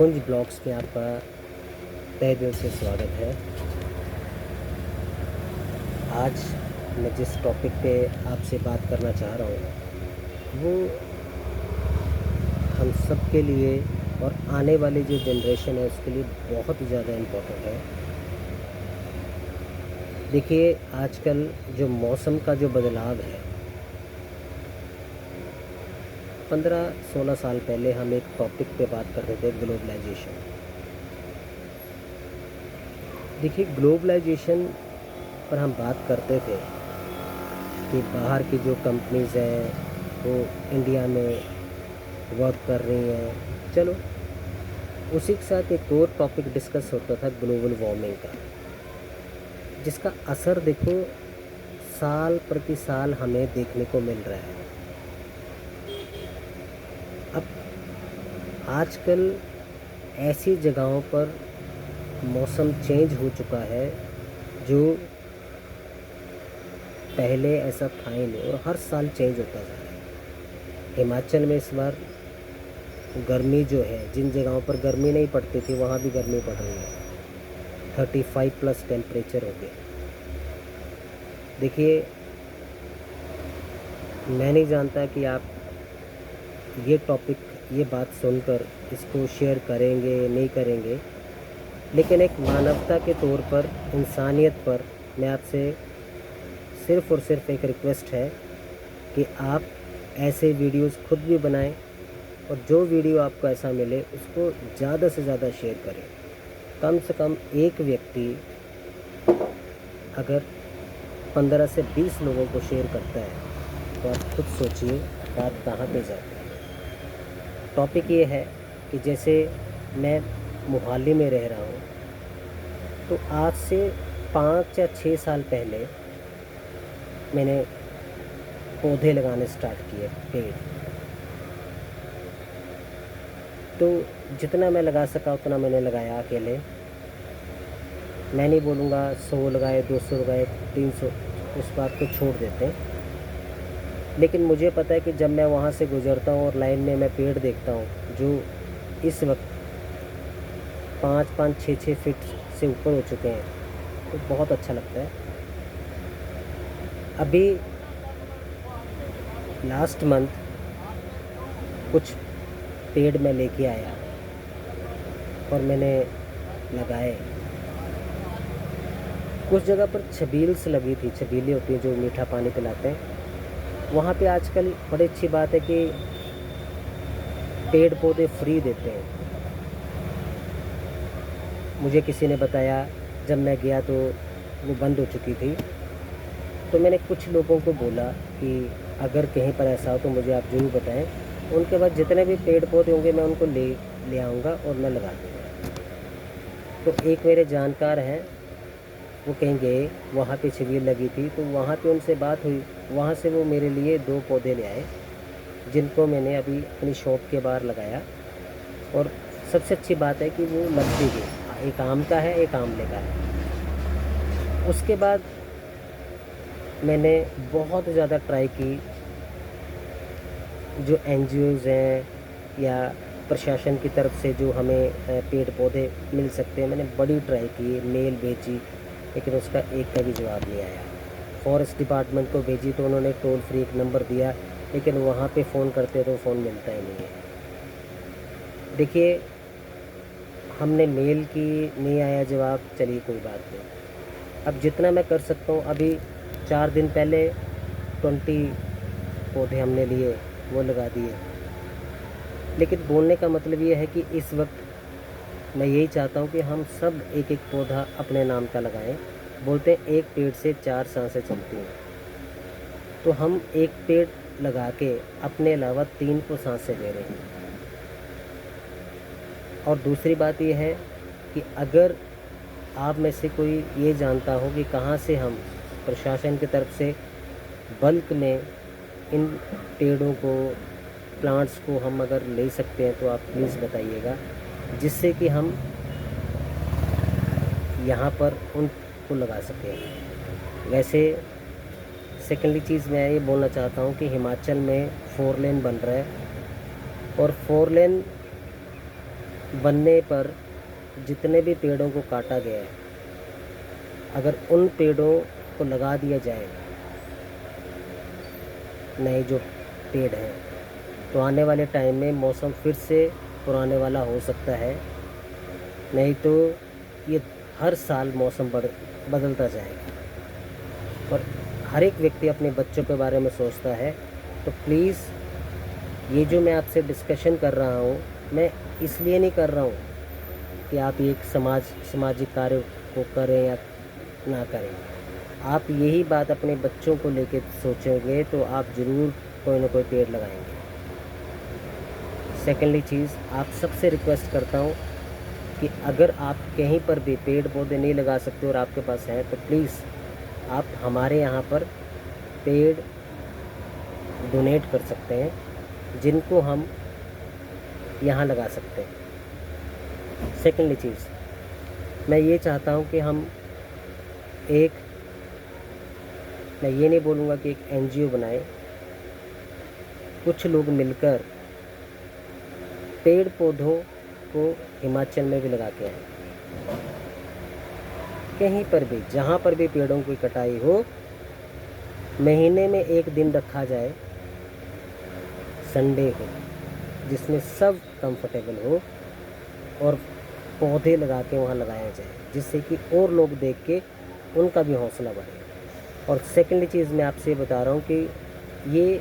कुंज blogs में आपका तहे दिल से स्वागत है। आज मैं जिस टॉपिक पे आपसे बात करना चाह रहा हूँ वो हम सब के लिए और आने वाली जो जनरेशन है उसके लिए बहुत ही ज़्यादा इम्पोर्टेंट है। देखिए, आजकल जो मौसम का जो बदलाव है, 15-16 साल पहले हम एक टॉपिक पे बात करते थे, ग्लोबलाइजेशन। देखिए, ग्लोबलाइजेशन पर हम बात करते थे कि बाहर की जो कंपनीज़ हैं वो इंडिया में वर्क कर रही हैं। चलो, उसी के साथ एक और टॉपिक डिस्कस होता था, ग्लोबल वार्मिंग का, जिसका असर देखो साल प्रति साल हमें देखने को मिल रहा है। अब आजकल ऐसी जगहों पर मौसम चेंज हो चुका है जो पहले ऐसा था ही नहीं, और हर साल चेंज होता जा रहा है। हिमाचल में इस बार गर्मी जो है, जिन जगहों पर गर्मी नहीं पड़ती थी वहाँ भी गर्मी पड़ रही है। 35+ टेम्परेचर हो गया। देखिए, मैं नहीं जानता कि आप ये टॉपिक, ये बात सुनकर इसको शेयर करेंगे नहीं करेंगे, लेकिन एक मानवता के तौर पर, इंसानियत पर मैं आपसे सिर्फ़ और सिर्फ एक रिक्वेस्ट है कि आप ऐसे वीडियोस खुद भी बनाएं, और जो वीडियो आपको ऐसा मिले उसको ज़्यादा से ज़्यादा शेयर करें। कम से कम एक व्यक्ति अगर 15 से 20 लोगों को शेयर करता है तो आप खुद सोचिए बात कहाँ पे जाती है। टॉपिक ये है कि जैसे मैं मोहाली में रह रहा हूँ, तो आज से 5 या 6 साल पहले मैंने पौधे लगाने स्टार्ट किए, पेड़। तो जितना मैं लगा सका उतना मैंने लगाया अकेले। मैं नहीं बोलूँगा 100 लगाए, 200 लगाए, 300, उस बात को छोड़ देते हैं। लेकिन मुझे पता है कि जब मैं वहाँ से गुज़रता हूँ और लाइन में मैं पेड़ देखता हूँ जो इस वक्त 5-5, 6-6 फीट से ऊपर हो चुके हैं, तो बहुत अच्छा लगता है। अभी लास्ट मंथ कुछ पेड़ मैं लेके आया और मैंने लगाए। कुछ जगह पर छबील्स लगी थी, छबीलें होती हैं जो मीठा पानी पिलाते हैं। वहाँ पे आजकल बड़ी अच्छी बात है कि पेड़ पौधे फ्री देते हैं। मुझे किसी ने बताया, जब मैं गया तो वो बंद हो चुकी थी। तो मैंने कुछ लोगों को बोला कि अगर कहीं पर ऐसा हो तो मुझे आप ज़रूर बताएं। उनके बाद जितने भी पेड़ पौधे होंगे मैं उनको ले आऊँगा और मैं लगा दूँगा। तो एक मेरे जानकार हैं, वो कहीं गए, वहाँ पे छबील लगी थी, तो वहाँ पे उनसे बात हुई। वहाँ से वो मेरे लिए 2 पौधे ले आए, जिनको मैंने अभी अपनी शॉप के बाहर लगाया। और सबसे अच्छी बात है कि वो लग भी गए। एक आम का है, एक आंवले का है। उसके बाद मैंने बहुत ज़्यादा ट्राई की, जो NGOज़ हैं या प्रशासन की तरफ से जो हमें पेड़ पौधे मिल सकते हैं, मैंने बड़ी ट्राई की, मेल भेजी, लेकिन उसका एक का भी जवाब नहीं आया। फॉरेस्ट डिपार्टमेंट को भेजी तो उन्होंने टोल फ्री एक नंबर दिया, लेकिन वहाँ पे फ़ोन करते तो फ़ोन मिलता ही नहीं है। देखिए, हमने मेल की, नहीं आया जवाब, चलिए कोई बात नहीं। अब जितना मैं कर सकता हूँ, अभी 4 दिन पहले 20 पौधे हमने लिए, वो लगा दिए। लेकिन बोलने का मतलब ये है कि इस वक्त मैं यही चाहता हूँ कि हम सब एक एक पौधा अपने नाम का लगाएं। बोलते हैं एक पेड़ से 4 सांसें चलती हैं, तो हम एक पेड़ लगा के अपने अलावा 3 को सांसें ले रहे हैं। और दूसरी बात ये है कि अगर आप में से कोई ये जानता हो कि कहाँ से हम प्रशासन की तरफ से बल्क में इन पेड़ों को, प्लांट्स को हम अगर ले सकते हैं, तो आप प्लीज़ बताइएगा, जिससे कि हम यहाँ पर उनको लगा सकें। वैसे सेकेंडरी चीज़ मैं ये बोलना चाहता हूँ कि हिमाचल में 4 लेन बन रहा है, और 4 लेन बनने पर जितने भी पेड़ों को काटा गया है, अगर उन पेड़ों को लगा दिया जाए, नए जो पेड़ हैं, तो आने वाले टाइम में मौसम फिर से पुराने वाला हो सकता है। नहीं तो ये हर साल मौसम बदलता जाएगा। और हर एक व्यक्ति अपने बच्चों के बारे में सोचता है। तो प्लीज़ ये जो मैं आपसे डिस्कशन कर रहा हूँ, मैं इसलिए नहीं कर रहा हूँ कि आप एक सामाजिक कार्य को करें या ना करें। आप यही बात अपने बच्चों को लेकर सोचेंगे तो आप ज़रूर कोई ना कोई पेड़ लगाएंगे। सेकेंडली चीज़, आप सबसे रिक्वेस्ट करता हूँ कि अगर आप कहीं पर भी पेड़ पौधे नहीं लगा सकते और आपके पास हैं, तो प्लीज़ आप हमारे यहाँ पर पेड़ डोनेट कर सकते हैं, जिनको हम यहाँ लगा सकते हैं। सेकेंडली चीज़, मैं ये चाहता हूँ कि हम मैं ये नहीं बोलूँगा कि एक NGO बनाए, कुछ लोग मिलकर पेड़ पौधों को हिमाचल में भी लगा के आए। कहीं पर भी, जहाँ पर भी पेड़ों की कटाई हो, महीने में एक दिन रखा जाए, संडे हो, जिसमें सब कंफर्टेबल हो और पौधे लगा के वहाँ लगाया जाए, जिससे कि और लोग देख के उनका भी हौसला बढ़े। और सेकेंडली चीज़ मैं आपसे बता रहा हूँ कि ये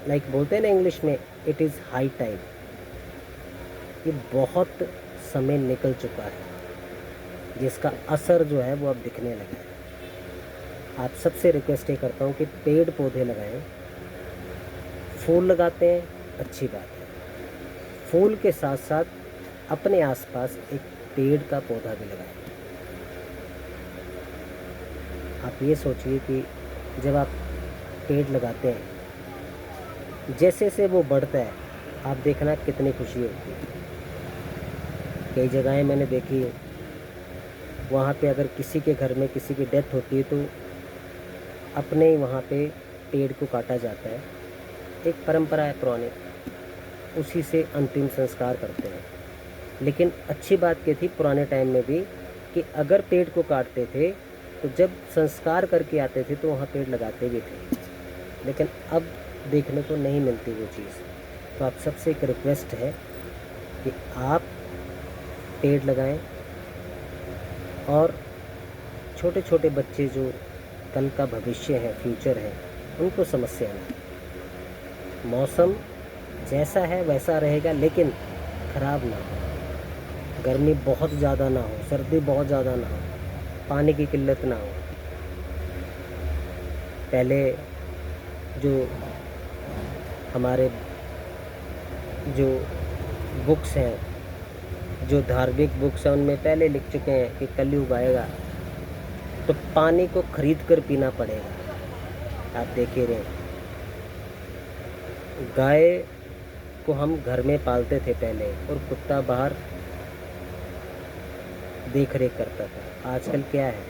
बोलते हैं ना इंग्लिश में, इट इज़ हाई टाइम। ये बहुत समय निकल चुका है, जिसका असर जो है वो अब दिखने लगा है। आप सबसे रिक्वेस्ट ये करता हूँ कि पेड़ पौधे लगाएं। फूल लगाते हैं, अच्छी बात है। फूल के साथ साथ अपने आसपास एक पेड़ का पौधा भी लगाएं। आप ये सोचिए कि जब आप पेड़ लगाते हैं, जैसे जैसे वो बढ़ता है, आप देखना कितनी खुशी होती है। कई जगहें मैंने देखी, वहाँ पे अगर किसी के घर में किसी की डेथ होती है तो अपने ही वहाँ पे पेड़ को काटा जाता है। एक परंपरा है पुरानी, उसी से अंतिम संस्कार करते हैं। लेकिन अच्छी बात ये थी पुराने टाइम में भी कि अगर पेड़ को काटते थे तो जब संस्कार करके आते थे तो वहाँ पेड़ लगाते भी थे। लेकिन अब देखने को नहीं मिलती वो चीज़। तो आप सबसे एक रिक्वेस्ट है कि आप पेड़ लगाएं और छोटे छोटे बच्चे जो कल का भविष्य है, फ्यूचर है, उनको समस्या ना। मौसम जैसा है वैसा रहेगा, लेकिन ख़राब ना हो। गर्मी बहुत ज़्यादा ना हो, सर्दी बहुत ज़्यादा ना हो, पानी की किल्लत ना हो। पहले जो हमारे जो बुक्स हैं, जो धार्मिक बुक्स हैं, उनमें पहले लिख चुके हैं कि कलयुग आएगा तो पानी को खरीद कर पीना पड़ेगा। आप देख ही रहे, गाय को हम घर में पालते थे पहले और कुत्ता बाहर देख रेख करता था। आजकल क्या है,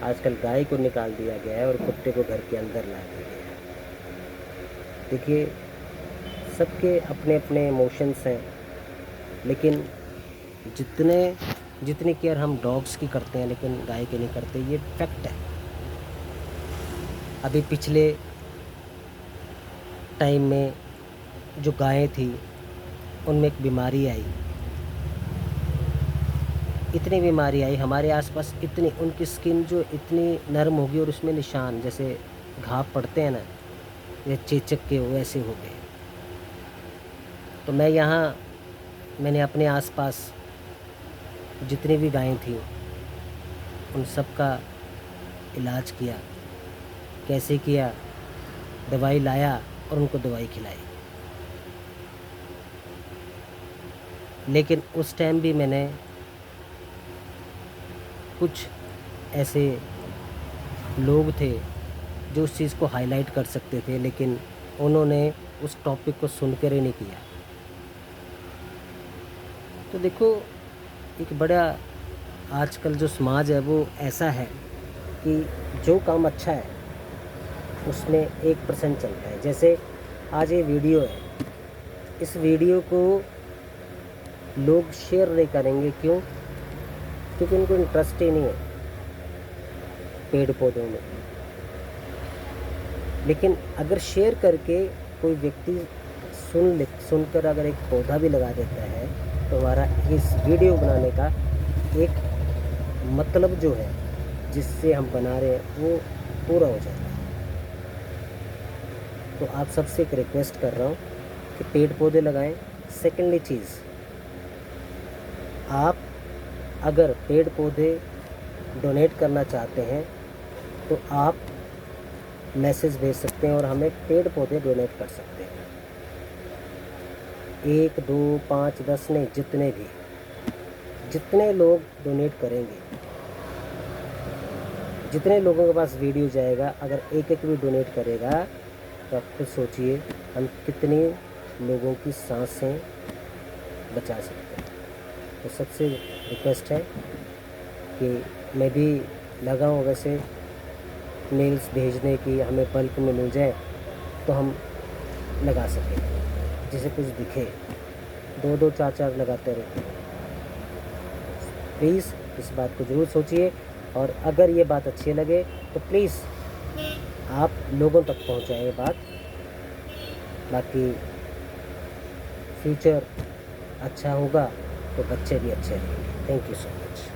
आजकल गाय को निकाल दिया गया है और कुत्ते को घर के अंदर ला दिया गया है। देखिए, सबके अपने अपने इमोशंस हैं, लेकिन जितनी केयर हम डॉग्स की करते हैं लेकिन गाय की नहीं करते, ये फैक्ट है। अभी पिछले टाइम में जो गायें थी उनमें एक बीमारी आई, इतनी बीमारी आई हमारे आसपास, इतनी उनकी स्किन जो इतनी नरम होगी और उसमें निशान जैसे घाव पड़ते हैं ना, ये चेचक के वैसे हो गए। तो मैंने अपने आसपास जितनी भी गायें थी उन सब का इलाज किया। कैसे किया? दवाई लाया और उनको दवाई खिलाई। लेकिन उस टाइम भी मैंने कुछ ऐसे लोग थे जो उस चीज़ को हाईलाइट कर सकते थे, लेकिन उन्होंने उस टॉपिक को सुनकर ही नहीं किया। तो देखो, एक बड़ा आजकल जो समाज है वो ऐसा है कि जो काम अच्छा है उसमें 1% चलता है। जैसे आज ये वीडियो है, इस वीडियो को लोग शेयर नहीं करेंगे, क्यों? क्योंकि उनको इंटरेस्ट ही नहीं है पेड़ पौधों में। लेकिन अगर शेयर करके कोई व्यक्ति सुनकर अगर एक पौधा भी लगा देता है, तो हमारा इस वीडियो बनाने का एक मतलब जो है, जिससे हम बना रहे हैं, वो पूरा हो जाएगा। तो आप सबसे एक रिक्वेस्ट कर रहा हूँ कि पेड़ पौधे लगाएं। सेकेंडली चीज़, आप अगर पेड़ पौधे डोनेट करना चाहते हैं तो आप मैसेज भेज सकते हैं और हमें पेड़ पौधे डोनेट कर सकते हैं। 1, 2, 5, 10 नहीं, जितने लोग डोनेट करेंगे, जितने लोगों के पास वीडियो जाएगा, अगर एक एक भी डोनेट करेगा, तो आप खुद सोचिए हम कितने लोगों की सांसें बचा सकते हैं। तो सबसे रिक्वेस्ट है कि मैं भी लगाऊं, वैसे मेल्स भेजने की, हमें बल्क में मिल जाए तो हम लगा सकें, जिसे कुछ दिखे। 2-2, 4-4 लगाते रहते हैं। प्लीज़ इस बात को ज़रूर सोचिए, और अगर ये बात अच्छी लगे तो प्लीज़ आप लोगों तक पहुंचाएं ये बात। बाकी फ्यूचर अच्छा होगा तो बच्चे भी अच्छे रहेंगे। Thank you so much.